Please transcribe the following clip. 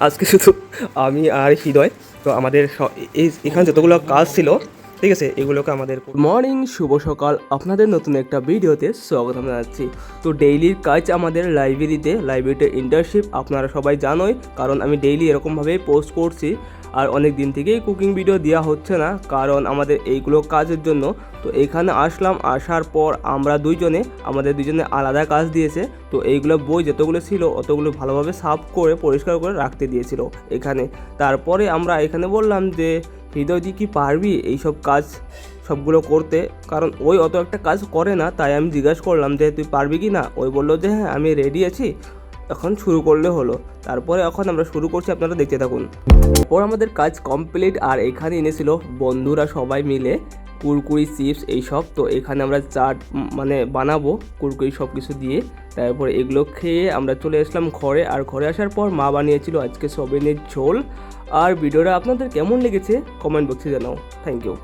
আজকে শুধু আমি আর হৃদয়। তো আমাদের এখানে যতগুলো কাজ ছিল, ঠিক আছে, এগুলোকে আমাদের মর্নিং শুভ সকাল, আপনাদের নতুন একটা ভিডিওতে স্বাগত জানাচ্ছি। তো ডেইলির কাজ আমাদের লাইব্রেরিতে ইন্টার্নশিপ আপনারা সবাই জানোই, কারণ আমি ডেইলি এরকমভাবেই পোস্ট করছি। আর অনেক দিন থেকেই কুকিং ভিডিও দেওয়া হচ্ছে না, কারণ আমাদের এইগুলো কাজের জন্য। তো এইখানে আসলাম, আসার পর আমাদের দুজনে আলাদা কাজ দিয়েছে। তো এইগুলো বই যতগুলো ছিল অতগুলো ভালোভাবে সাফ করে পরিষ্কার করে রাখতে দিয়েছিল এখানে। তারপরে আমরা এখানে বললাম যে হৃদয়দি কি পারবি এইসব কাজ সবগুলো করতে, কারণ ওই অত একটা কাজ করে না। তাই আমি জিজ্ঞাসা করলাম যে তুই পারবি কি না। ওই বললো যে হ্যাঁ আমি রেডি আছি, এখন শুরু করলে হলো। তারপরে এখন আমরা শুরু করছি, আপনারা দেখতে থাকুন। ওর আমাদের কাজ কমপ্লিট, আর এখানে এনেছিল বন্ধুরা সবাই মিলে কুরকুরি চিপস এইসব। তো এখানে আমরা চাট বানাবো কুরকুরি সব কিছু দিয়ে। তারপরে এগুলো খেয়ে আমরা চলে আসলাম ঘরে। আর ঘরে আসার পর মা বানিয়েছিল আজকে সয়াবিনের ঝোল। আর ভিডিওটা আপনাদের কেমন লেগেছে কমেন্ট বক্সে জানাও। Thank you.